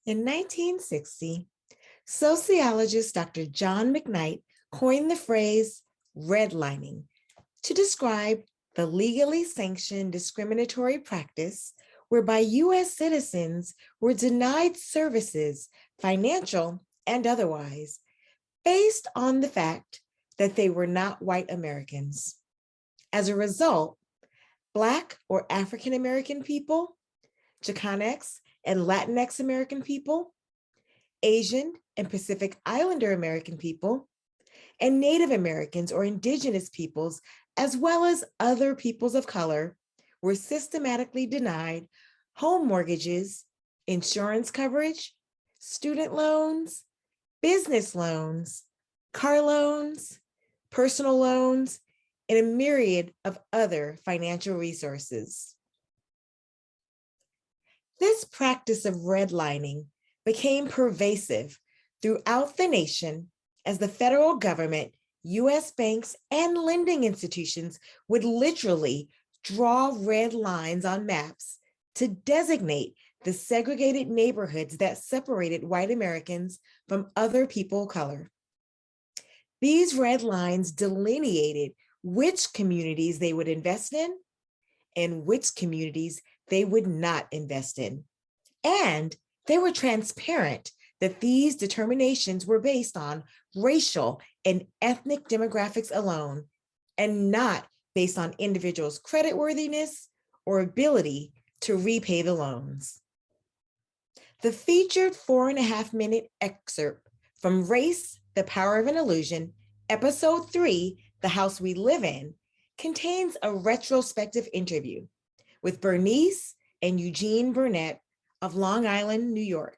In 1960, sociologist Dr. John McKnight coined the phrase redlining to describe the legally sanctioned discriminatory practice whereby U.S. citizens were denied services, financial and otherwise, based on the fact that they were not white Americans. As a result, Black or African American people, Chicanx and Latinx American people, Asian and Pacific Islander American people, and Native Americans or indigenous peoples, as well as other peoples of color, were systematically denied home mortgages, insurance coverage, student loans, business loans, car loans, personal loans, and a myriad of other financial resources. This practice of redlining became pervasive throughout the nation as the federal government, US banks, and lending institutions would literally draw red lines on maps to designate the segregated neighborhoods that separated white Americans from other people of color. These red lines delineated which communities they would invest in and which communities they would not invest in. And they were transparent that these determinations were based on racial and ethnic demographics alone, and not based on individuals' creditworthiness or ability to repay the loans. The featured 4.5-minute excerpt from Race, the Power of an Illusion, Episode 3, The House We Live In, contains a retrospective interview with Bernice and Eugene BernNadette of Long Island, New York,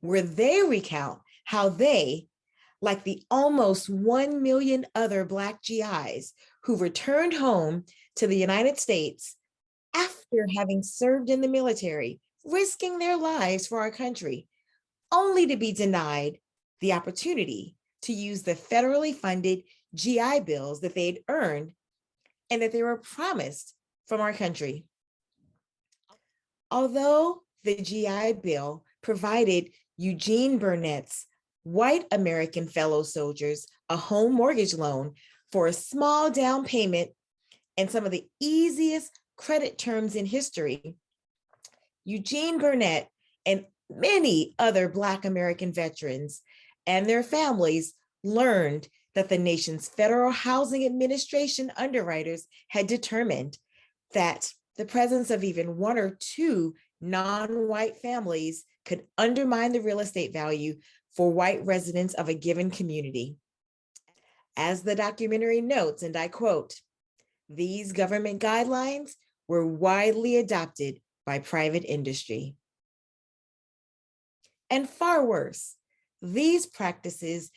where they recount how they, like the almost 1 million other Black GIs who returned home to the United States after having served in the military, risking their lives for our country, only to be denied the opportunity to use the federally funded GI Bills that they'd earned and that they were promised from our country. Although the GI Bill provided Eugene BernNadette's white American fellow soldiers a home mortgage loan for a small down payment and some of the easiest credit terms in history, Eugene BernNadette and many other Black American veterans and their families learned that the nation's Federal Housing Administration underwriters had determined that the presence of even one or two non-white families could undermine the real estate value for white residents of a given community. As the documentary notes, and I quote, "These government guidelines were widely adopted by private industry." And far worse, these practices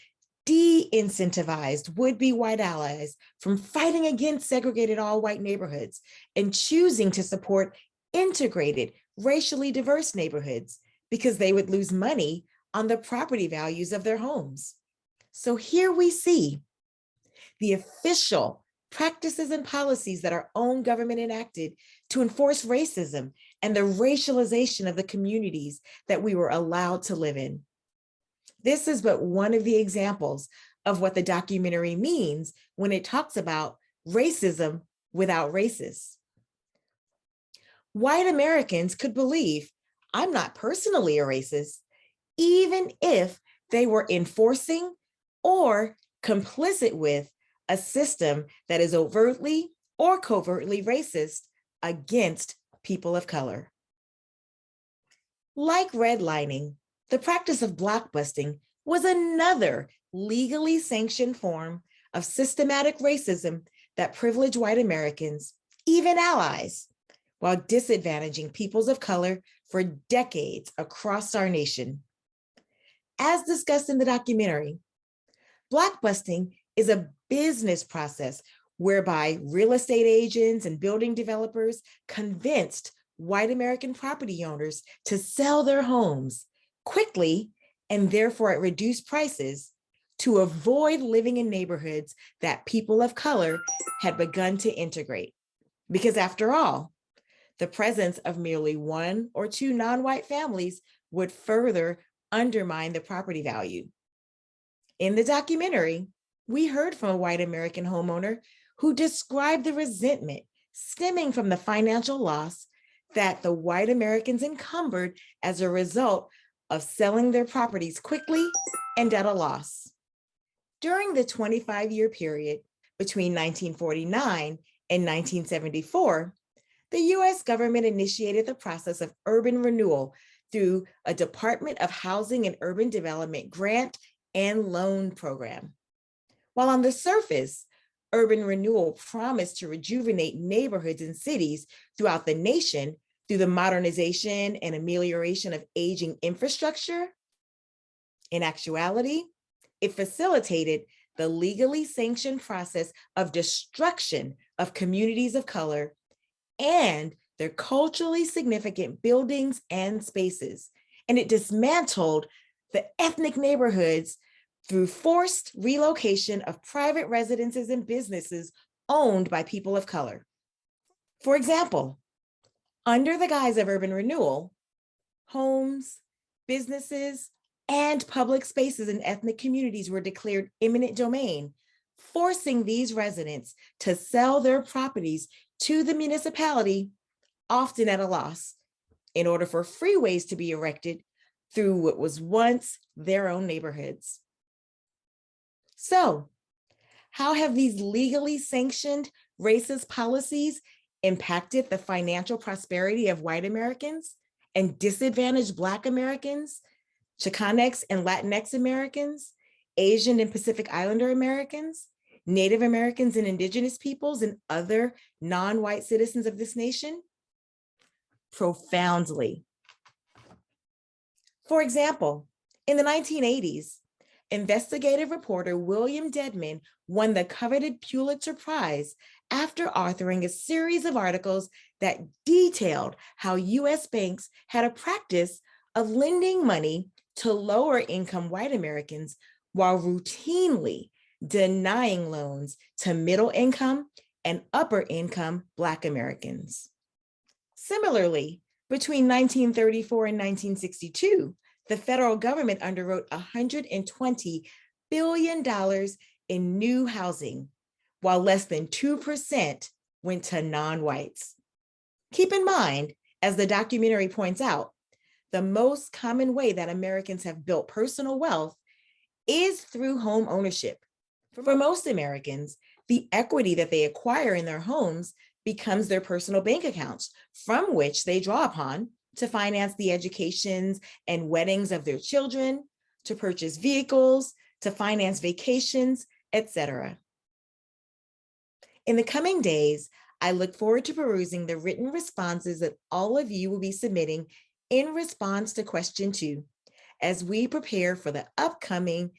de-incentivized would-be white allies from fighting against segregated all-white neighborhoods and choosing to support integrated, racially diverse neighborhoods because they would lose money on the property values of their homes. So here we see the official practices and policies that our own government enacted to enforce racism and the racialization of the communities that we were allowed to live in. This is but one of the examples of what the documentary means when it talks about racism without racists. White Americans could believe, I'm not personally a racist, even if they were enforcing or complicit with a system that is overtly or covertly racist against people of color. Like redlining, the practice of blockbusting was another legally sanctioned form of systematic racism that privileged white Americans, even allies, while disadvantaging peoples of color for decades across our nation. As discussed in the documentary, blockbusting is a business process whereby real estate agents and building developers convinced white American property owners to sell their homes quickly and therefore at reduced prices to avoid living in neighborhoods that people of color had begun to integrate. Because after all, the presence of merely one or two non-white families would further undermine the property value. In the documentary, we heard from a white American homeowner who described the resentment stemming from the financial loss that the white Americans encumbered as a result of selling their properties quickly and at a loss. During the 25-year period between 1949 and 1974, the US government initiated the process of urban renewal through a Department of Housing and Urban Development grant and loan program. While on the surface, urban renewal promised to rejuvenate neighborhoods and cities throughout the nation through the modernization and amelioration of aging infrastructure, in actuality, it facilitated the legally sanctioned process of destruction of communities of color and their culturally significant buildings and spaces. And it dismantled the ethnic neighborhoods through forced relocation of private residences and businesses owned by people of color. For example, under the guise of urban renewal, homes, businesses, and public spaces in ethnic communities were declared eminent domain, forcing these residents to sell their properties to the municipality, often at a loss, in order for freeways to be erected through what was once their own neighborhoods. So, how have these legally sanctioned racist policies impacted the financial prosperity of white Americans and disadvantaged Black Americans, Chicanx and Latinx Americans, Asian and Pacific Islander Americans, Native Americans and Indigenous peoples, and other non-white citizens of this nation? Profoundly. For example, in the 1980s, investigative reporter William Dedman won the coveted Pulitzer Prize after authoring a series of articles that detailed how US banks had a practice of lending money to lower income white Americans while routinely denying loans to middle income and upper income Black Americans. Similarly, between 1934 and 1962, the federal government underwrote $120 billion in new housing, while less than 2% went to non-whites. Keep in mind, as the documentary points out, the most common way that Americans have built personal wealth is through home ownership. For most Americans, the equity that they acquire in their homes becomes their personal bank accounts, from which they draw upon to finance the educations and weddings of their children, to purchase vehicles, to finance vacations, etc. In the coming days, I look forward to perusing the written responses that all of you will be submitting in response to question 2, as we prepare for the upcoming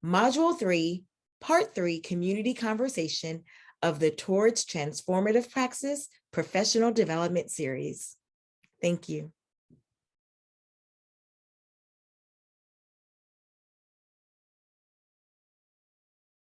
Module 3, Part 3 community conversation of the Towards Transformative Praxis Professional Development Series. Thank you.